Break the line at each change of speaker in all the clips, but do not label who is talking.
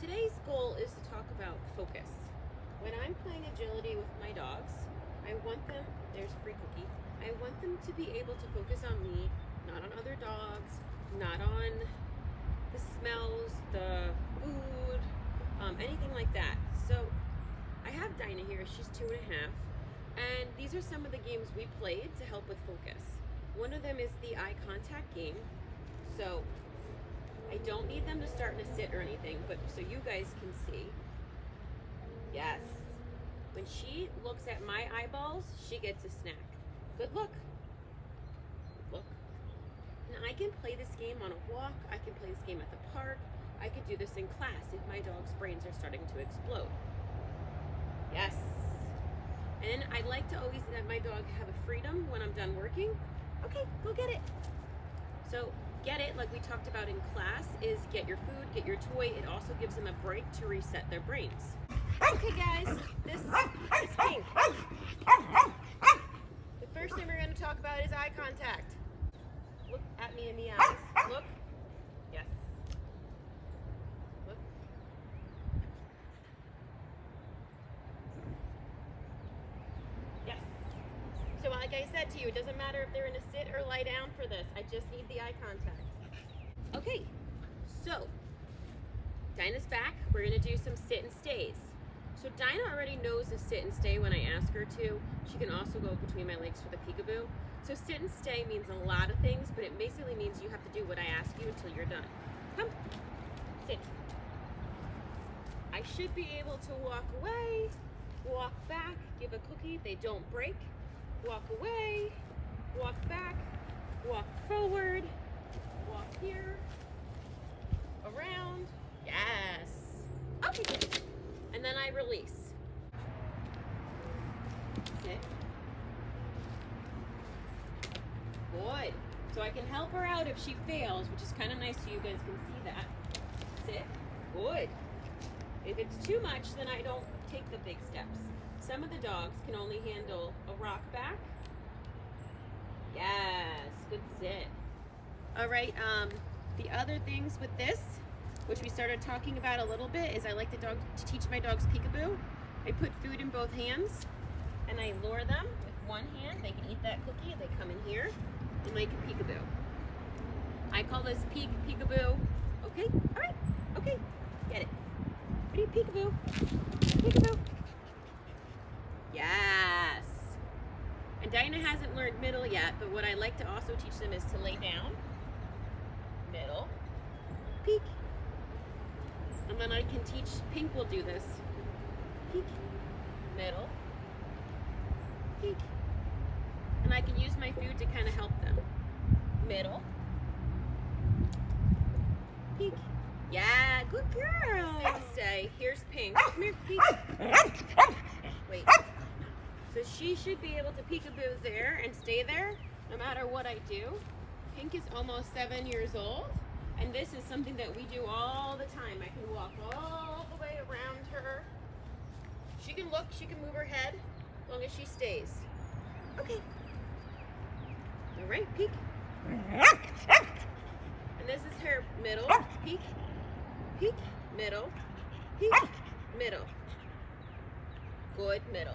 Today's goal is to talk about focus. When I'm playing agility with my dogs, I want them, there's free cookie, I want them to be able to focus on me, not on other dogs, not on the smells, the food, anything like that. So I have Dinah here, she's 2.5, and these are some of the games we played to help with focus. One of them is the eye contact game. So I don't need them to start in a sit or anything, but so you guys can see. Yes. When she looks at my eyeballs, she gets a snack. Good look. Good look. Now I can play this game on a walk. I can play this game at the park. I could do this in class if my dog's brains are starting to explode. Yes. And I like to always let my dog have a freedom when I'm done working. Okay, go get it. So get it, like we talked about in class, is get your food, get your toy. It also gives them a break to reset their brains. Okay guys, this is Pink. The first thing we're going to talk about is eye contact. Look at me in the eyes. Look. Yes. Look. Yes. So like I said to you, it doesn't matter if they're in a sit or lie down for this. I just need the eye contact. Okay, so Dinah's back. We're going to do some sit and stays. So Dinah already knows a sit and stay when I ask her to. She can also go between my legs for the peekaboo. So sit and stay means a lot of things, but it basically means you have to do what I ask you until you're done. Come, sit. I should be able to walk away, walk back, give a cookie. They don't break. Walk away, walk back, walk forward, walk here, around. Yes. Okay. And then I release. Okay. Good. So I can help her out if she fails, which is kind of nice so you guys can see that. Sit. Good. If it's too much, then I don't take the big steps. Some of the dogs can only handle a rock back. Yes, good sit. All right, the other things with this, which we started talking about a little bit, is I like to teach my dogs peekaboo. I put food in both hands and I lure them with one hand. They can eat that cookie, they come in here and they can peekaboo. I call this peekaboo. Okay, all right, okay, get it. Ready, peekaboo, peekaboo. Yes. And Dinah hasn't learned middle yet, but what I like to also teach them is to lay down, middle, peek. And then I can teach, Pink will do this. Peek, middle, peek. And I can use my food to kind of help them. Middle, peek. Yeah, good girl. Stay. Here's Pink. Come here, Pink. Wait. So she should be able to peekaboo there and stay there no matter what I do. Pink is almost 7 years old, and this is something that we do all the time. I can walk all the way around her. She can look, she can move her head as long as she stays. Okay. All right, peek. And this is her middle, peek, peek, middle, peek, middle. Good middle.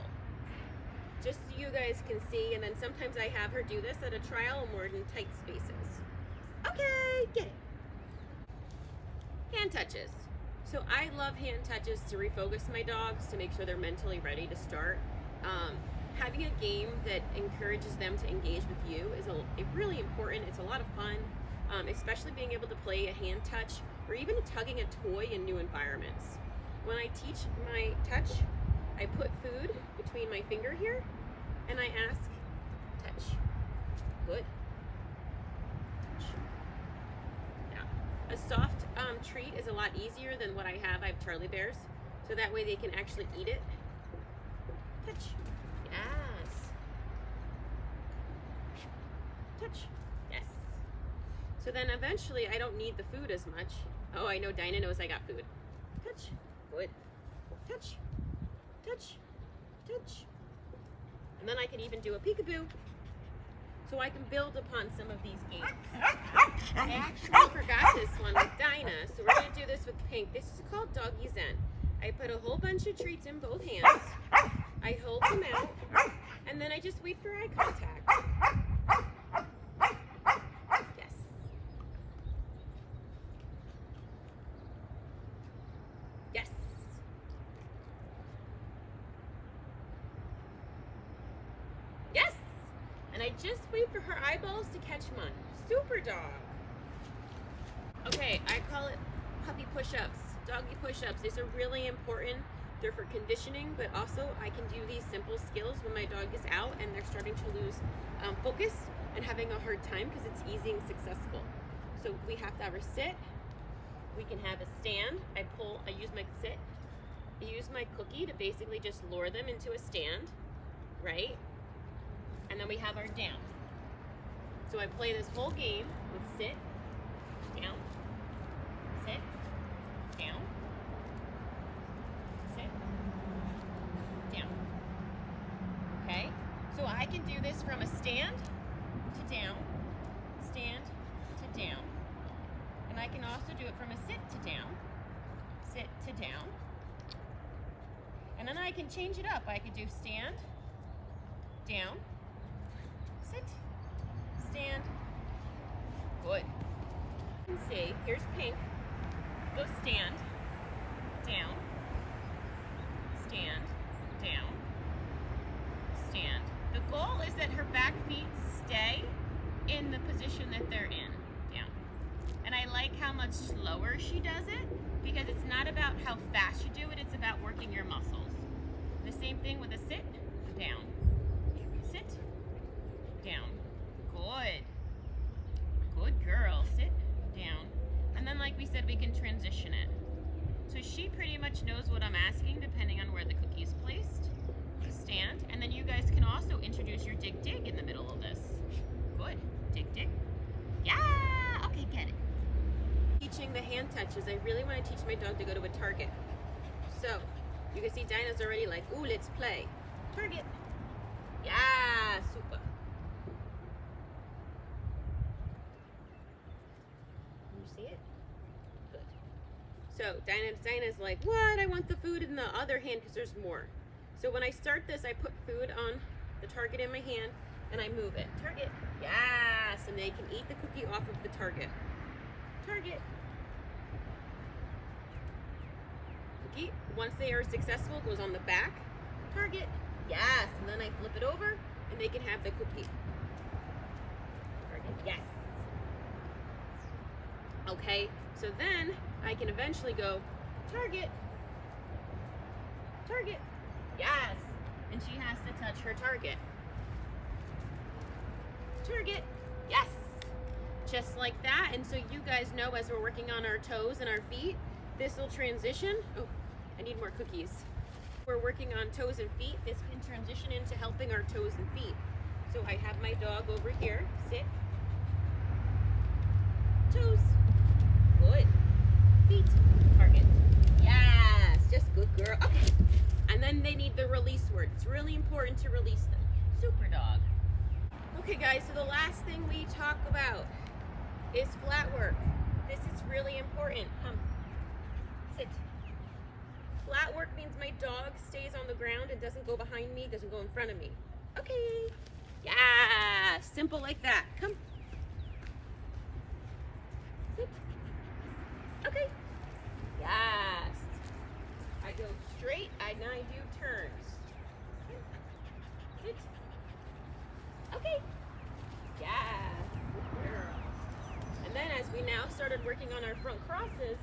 Just so you guys can see, and then sometimes I have her do this at a trial and we're in tight spaces. Okay, get it. Hand touches. So I love hand touches to refocus my dogs to make sure they're mentally ready to start. Having a game that encourages them to engage with you is really important. It's a lot of fun, especially being able to play a hand touch or even tugging a toy in new environments. When I teach my touch, I put food between my finger here, and I ask, touch. Good. Touch. Yeah. A soft treat is a lot easier than what I have. I have Charlie Bears, so that way they can actually eat it. Touch. Yes. Touch. Yes. So then eventually I don't need the food as much. Oh, I know Dinah knows I got food. Touch. Good. Touch. Touch, touch. And then I can even do a peekaboo. So I can build upon some of these games. I actually forgot this one with Dinah, so we're gonna do this with Pink. This is called doggy I put a whole bunch of treats in both hands. I hold them out, and then I just wait for eye contact. Yes. Yes. Yes. And I just wait for her eyeballs to catch mine. Super dog. Okay, I call it puppy push-ups, doggy push-ups. These are really important. They're for conditioning, but also I can do these simple skills when my dog is out and they're starting to lose focus and having a hard time because it's easy and successful. So we have to have her sit. We can have a stand. I use my sit. I use my cookie to basically just lure them into a stand, right? And then we have our down. So I play this whole game with sit, down, sit, down, sit, down. Okay? So I can do this from a stand to down, stand to down. And I can also do it from a sit to down, sit to down. And then I can change it up. I could do stand, down, sit, stand. Good. You can see, here's pink. Go stand, down, stand, down, stand. The goal is that her back feet stay in the position that they're in, down. And I like how much slower she does it because it's not about how fast you do it, it's about working your muscles. The same thing with a sit, down, sit, down. Good. Good girl. Sit down. And then like we said, we can transition it. So she pretty much knows what I'm asking depending on where the cookie is placed. Stand. And then you guys can also introduce your dig dig in the middle of this. Good. Dig dig. Yeah. Okay, get it. Teaching the hand touches. I really want to teach my dog to go to a target. So you can see Dinah's already like, ooh, let's play. Target. Yeah, super. You see it? Good. So Dinah's like, what? I want the food in the other hand because there's more. So when I start this, I put food on the target in my hand and I move it. Target. Yes. And they can eat the cookie off of the target. Target. Cookie. Once they are successful, goes on the back. Target. Yes. And then I flip it over and they can have the cookie. Target. Yes. Okay. So then I can eventually go target. Target. Yes. And she has to touch her target. Target. Yes. Just like that. And so you guys know as we're working on our toes and our feet, this will transition. Oh, I need more cookies. We're working on toes and feet. This can transition into helping our toes and feet. So I have my dog over here. Sit. Toes. Good. Feet. Target. Yes. Just good girl. Okay. And then they need the release word. It's really important to release them. Super dog. Okay guys, so the last thing we talk about is flat work. This is really important. Come. Sit. Flat work means my dog stays on the ground and doesn't go behind me, doesn't go in front of me. Okay. Yeah. Simple like that. Come. Sit. Okay. Yes. I go straight and I do turns. Sit. Okay. Yeah. Good girl. And then as we now started working on our front crosses,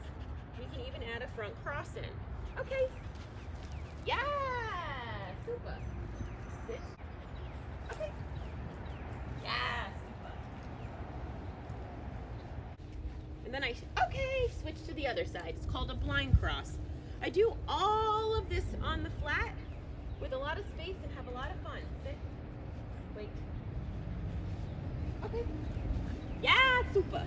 we can even add a front cross in. Okay. Yeah. Super. Sit. Okay. Yeah. Super. And then okay, switch to the other side. It's called a blind cross. I do all of this on the flat with a lot of space and have a lot of fun. Sit. Wait. Okay. Yeah, super.